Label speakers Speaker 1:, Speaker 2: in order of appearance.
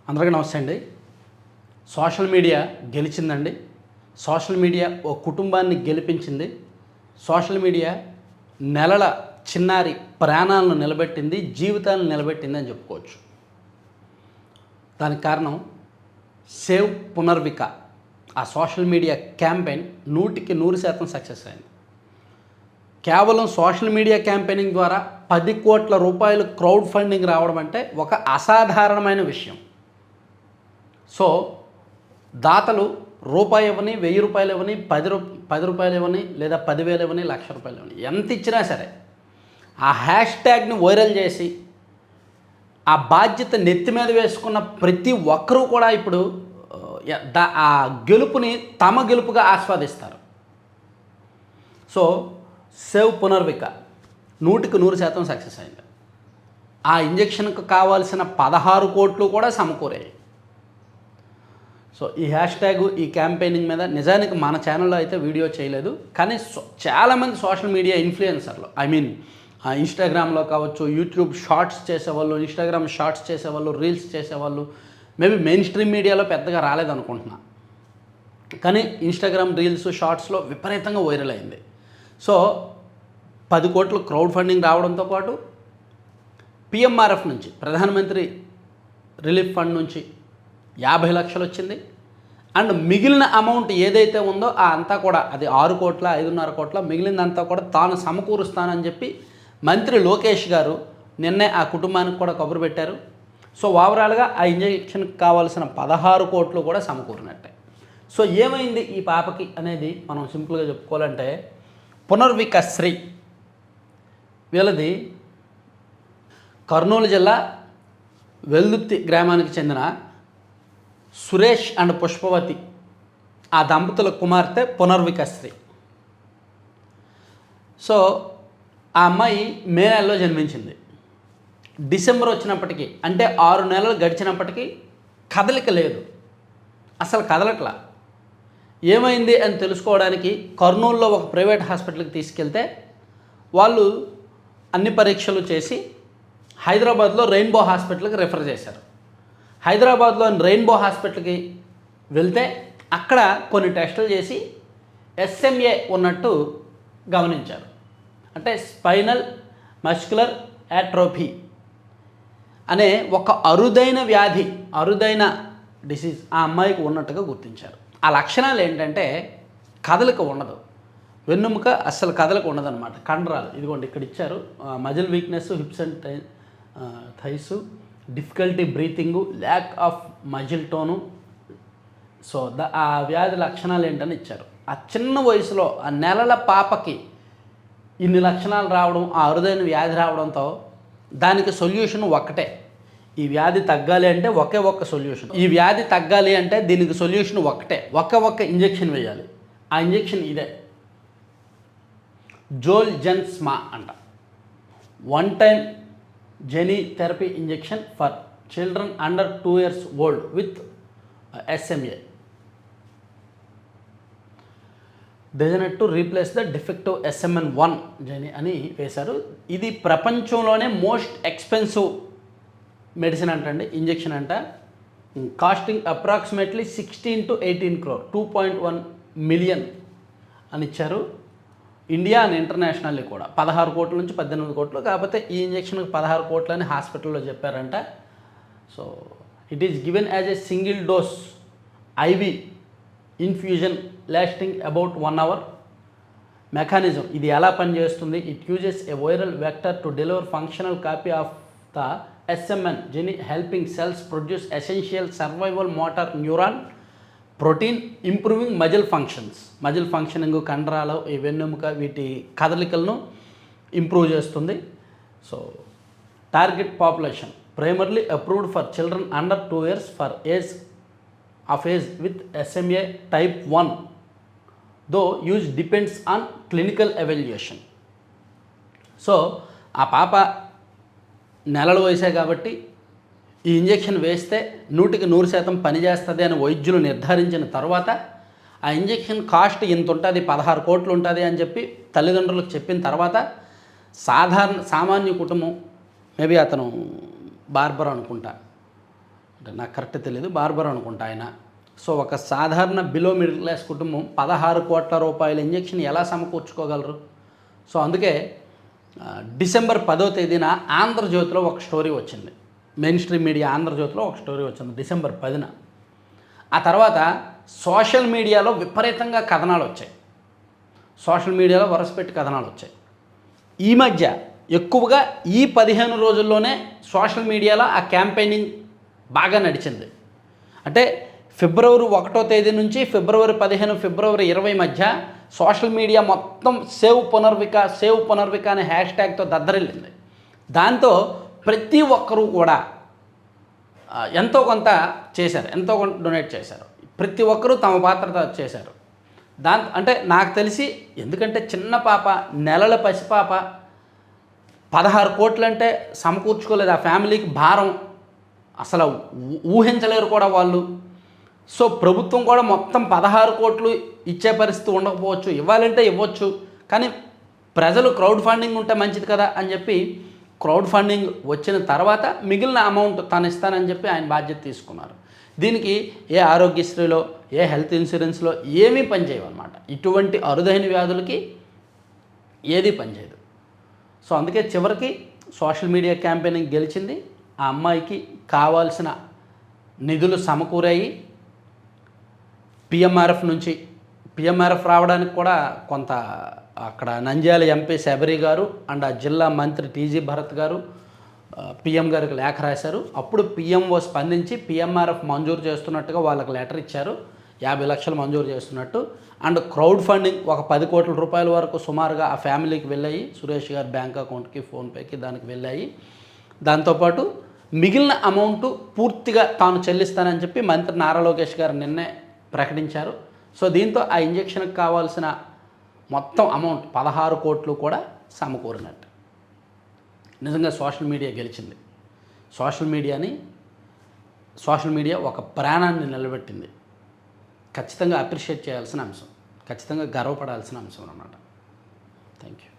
Speaker 1: అందరికీ నమస్తే అండి. సోషల్ మీడియా గెలిచిందండి. సోషల్ మీడియా ఓ కుటుంబాన్ని గెలిపించింది. సోషల్ మీడియా నెలల చిన్నారి ప్రాణాలను నిలబెట్టింది, జీవితాలను నిలబెట్టింది అని చెప్పుకోవచ్చు. దానికి కారణం సేవ్ పునర్విక. ఆ సోషల్ మీడియా క్యాంపెయిన్ 100% సక్సెస్ అయింది. కేవలం సోషల్ మీడియా క్యాంపెయినింగ్ ద్వారా 10 కోట్ల రూపాయలు క్రౌడ్ ఫండింగ్ రావడం అంటే ఒక అసాధారణమైన విషయం. సో దాతలు రూపాయి ఇవ్వని, 1000 రూపాయలు ఇవ్వని, 10 రూపాయలు ఇవ్వని, లేదా 10,000 ఇవ్వని, 1,00,000 రూపాయలు ఇవ్వని, ఎంత ఇచ్చినా సరే ఆ హ్యాష్ ట్యాగ్ని వైరల్ చేసి ఆ బాధ్యత నెత్తి మీద వేసుకున్న ప్రతి ఒక్కరూ కూడా ఇప్పుడు ఆ గెలుపుని తమ గెలుపుగా ఆస్వాదిస్తారు. సో సేవ్ పునర్విక 100% సక్సెస్ అయింది. ఆ ఇంజెక్షన్కు కావాల్సిన 16 కోట్లు కూడా సమకూరాయి. సో ఈ హ్యాష్ ట్యాగ్, ఈ క్యాంపెయినింగ్ మీద నిజానికి మన ఛానల్లో అయితే వీడియో చేయలేదు, కానీ చాలామంది సోషల్ మీడియా ఇన్ఫ్లుయెన్సర్లు, ఇన్స్టాగ్రామ్లో కావచ్చు, యూట్యూబ్ షార్ట్స్ చేసేవాళ్ళు, ఇన్స్టాగ్రామ్ షార్ట్స్ చేసేవాళ్ళు, రీల్స్ చేసేవాళ్ళు, మేబీ మెయిన్ స్ట్రీమ్ మీడియాలో పెద్దగా రాలేదనుకుంటున్నా, కానీ ఇన్స్టాగ్రామ్ రీల్స్ షార్ట్స్లో విపరీతంగా వైరల్ అయింది. సో 10 కోట్లు క్రౌడ్ ఫండింగ్ రావడంతో పాటు పిఎంఆర్ఎఫ్ నుంచి, ప్రధానమంత్రి రిలీఫ్ ఫండ్ నుంచి 50 లక్షలు వచ్చింది. అండ్ మిగిలిన అమౌంట్ ఏదైతే ఉందో ఆ అంతా కూడా, అది 6 కోట్ల 5.5 కోట్ల, మిగిలినంతా కూడా తాను సమకూరుస్తానని చెప్పి మంత్రి లోకేష్ గారు నిన్నే ఆ కుటుంబానికి కూడా కబురు పెట్టారు. సో ఓవరాల్గా ఆ ఇంజెక్షన్కి కావాల్సిన 16 కోట్లు కూడా సమకూరినట్టే. సో ఏమైంది ఈ పాపకి అనేది మనం సింపుల్గా చెప్పుకోవాలంటే, పునర్విక శ్రీ వీళ్ళది కర్నూలు జిల్లా వెల్దుర్తి గ్రామానికి చెందిన సురేష్ అండ్ పుష్పవతి, ఆ దంపతుల కుమార్తె పునర్విక శ్రీ. సో ఆ అమ్మాయి మే నెలలో జన్మించింది. డిసెంబర్ వచ్చినప్పటికీ, అంటే 6 నెలలు గడిచినప్పటికీ కదలిక లేదు, అసలు కదలట్లా. ఏమైంది అని తెలుసుకోవడానికి కర్నూలులో ఒక ప్రైవేట్ హాస్పిటల్కి తీసుకెళ్తే వాళ్ళు అన్ని పరీక్షలు చేసి హైదరాబాద్లో రెయిన్బో హాస్పిటల్కి రెఫర్ చేశారు. హైదరాబాద్లో రెయిన్బో హాస్పిటల్కి వెళ్తే అక్కడ కొన్ని టెస్టులు చేసి SMA ఉన్నట్టు గమనించారు. అంటే స్పైనల్ మస్క్యులర్ యాట్రోఫీ అనే ఒక అరుదైన వ్యాధి, అరుదైన డిసీజ్ ఆ అమ్మాయికి ఉన్నట్టుగా గుర్తించారు. ఆ లక్షణాలు ఏంటంటే కదలిక ఉండదు, వెన్నుముక అస్సలు కదలిక ఉండదన్నమాట, కండరాలు ఇదిగోండి ఇక్కడ ఇచ్చారు, muscle weakness, hips and thighs, difficulty breathing, lack of muscle tone. So ఆ వ్యాధి లక్షణాలు ఏంటని ఇచ్చారు. ఆ చిన్న వయసులో ఆ నెలల పాపకి ఇన్ని లక్షణాలు రావడం, ఆ అరుదైన వ్యాధి రావడంతో దానికి సొల్యూషన్ ఒక్కటే. ఈ వ్యాధి తగ్గాలి అంటే ఒకే ఒక్క సొల్యూషన్. ఈ వ్యాధి తగ్గాలి అంటే దీనికి సొల్యూషన్ ఒక్కటే, ఒక్క ఇంజెక్షన్ వేయాలి. ఆ ఇంజెక్షన్ ఇదే, జోల్జెన్స్మా అంట, 1 time gene therapy injection for children under 2 years old with SMA designed to replace the defective SMN1 gene అని వేశారు. ఇది ప్రపంచంలోనే మోస్ట్ ఎక్స్పెన్సివ్ మెడిసిన్ అంటండి, ఇంజెక్షన్ అంట. Costing approximately 16 to 18 crore, 2.1 million అని ఇచ్చారు. ఇండియా అండ్ ఇంటర్నేషనల్లీ కూడా 16 కోట్ల నుంచి 18 కోట్లు. కాకపోతే ఈ ఇంజెక్షన్కి 16 కోట్లు అని హాస్పిటల్లో చెప్పారంట. So it is given as a single dose IV infusion lasting about 1 hour. Mechanism, ఇది ఎలా పనిచేస్తుంది? It uses a viral vector to deliver functional copy of the SMN gene, helping cells produce essential survival motor neuron protein, improving muscle functions. Muscle functioning, కండరాలు, ఈ వెన్నెముక, వీటి కదలికలను improve చేస్తుంది. So target population primarily approved for children under 2 years for age with SMA type 1, though use depends on clinical evaluation. So ఆ పాప నెలల వయసే కాబట్టి ఈ ఇంజెక్షన్ వేస్తే 100% పనిచేస్తుంది అని వైద్యులు నిర్ధారించిన తర్వాత ఆ ఇంజెక్షన్ కాస్ట్ ఇంత ఉంటుంది, 16 కోట్లు ఉంటుంది అని చెప్పి తల్లిదండ్రులకు చెప్పిన తర్వాత సామాన్య కుటుంబం, మేబీ అతను బార్బర్ అనుకుంటా, అంటే నాకు కరెక్ట్ తెలియదు, బార్బర్ అనుకుంటా ఆయన. సో ఒక సాధారణ బిలో మిడిల్ క్లాస్ కుటుంబం 16 కోట్ల రూపాయల ఇంజెక్షన్ ఎలా సమకూర్చుకోగలరు? సో అందుకే డిసెంబర్ 10వ తేదీన ఆంధ్రజ్యోతిలో ఒక స్టోరీ వచ్చింది. మెయిన్ స్ట్రీమ్ మీడియా ఆంధ్రజ్యోతిలో ఒక స్టోరీ వచ్చింది డిసెంబర్ 10న. ఆ తర్వాత సోషల్ మీడియాలో విపరీతంగా కథనాలు వచ్చాయి. సోషల్ మీడియాలో వరుసపెట్టి కథనాలు వచ్చాయి. ఈ మధ్య ఎక్కువగా ఈ 15 రోజుల్లోనే సోషల్ మీడియాలో ఆ క్యాంపెయినింగ్ బాగా నడిచింది. అంటే ఫిబ్రవరి 1వ తేదీ నుంచి ఫిబ్రవరి 15, ఫిబ్రవరి 20 మధ్య సోషల్ మీడియా మొత్తం సేవ్ పునర్విక అనే హ్యాష్ ట్యాగ్తో దద్దరిల్లింది. దాంతో ప్రతి ఒక్కరూ కూడా ఎంతో కొంత చేశారు, ఎంతో కొంత డొనేట్ చేశారు. ప్రతి ఒక్కరూ తమ పాత్ర చేశారు. అంటే నాకు తెలిసి, ఎందుకంటే చిన్న పాప, నెలల పసిపాప, 16 కోట్లు అంటే సమకూర్చుకోలేదు. ఆ ఫ్యామిలీకి భారం అసలు ఊహించలేరు కూడా వాళ్ళు. సో ప్రభుత్వం కూడా మొత్తం 16 కోట్లు ఇచ్చే పరిస్థితి ఉండకపోవచ్చు, ఇవ్వాలంటే ఇవ్వచ్చు, కానీ ప్రజలు క్రౌడ్ ఫండింగ్ ఉంటే మంచిది కదా అని చెప్పి క్రౌడ్ ఫండింగ్ వచ్చిన తర్వాత మిగిలిన అమౌంట్ తను ఇస్తానని చెప్పి ఆయన బాధ్యత తీసుకున్నారు. దీనికి ఏ ఆరోగ్యశ్రీలో, ఏ హెల్త్ ఇన్సూరెన్స్లో ఏమీ పనిచేయవన్నమాట. ఇటువంటి అరుదైన వ్యాధులకి ఏది పనిచేయదు. సో అందుకే చివరికి సోషల్ మీడియా క్యాంపెయినింగ్ గెలిచింది. ఆ అమ్మాయికి కావాల్సిన నిధులు సమకూరాయి. పిఎంఆర్ఎఫ్ రావడానికి కూడా కొంత అక్కడ నంద్యాల ఎంపీ శబరి గారు అండ్ ఆ జిల్లా మంత్రి టీజీ భరత్ గారు పిఎం గారికి లేఖ రాశారు. అప్పుడు పిఎంఓ స్పందించి పిఎంఆర్ఎఫ్ మంజూరు చేస్తున్నట్టుగా వాళ్ళకి లెటర్ ఇచ్చారు, 50 లక్షలు మంజూరు చేస్తున్నట్టు. అండ్ క్రౌడ్ ఫండింగ్ ఒక 10 కోట్ల రూపాయల వరకు సుమారుగా ఆ ఫ్యామిలీకి వెళ్ళాయి. సురేష్ గారి బ్యాంక్ అకౌంట్కి, ఫోన్పేకి దానికి వెళ్ళాయి. దాంతోపాటు మిగిలిన అమౌంట్ పూర్తిగా తాను చెల్లిస్తానని చెప్పి మంత్రి నారా లోకేష్ గారు నిన్నే ప్రకటించారు. సో దీంతో ఆ ఇంజెక్షన్కి కావాల్సిన మొత్తం అమౌంట్ 16 కోట్లు కూడా సమకూరినట్టు. నిజంగా సోషల్ మీడియా గెలిచింది. సోషల్ మీడియా ఒక ప్రాణాన్ని నిలబెట్టింది. ఖచ్చితంగా అప్రిషియేట్ చేయాల్సిన అంశం, ఖచ్చితంగా గర్వపడాల్సిన అంశం అన్నమాట. Thank you.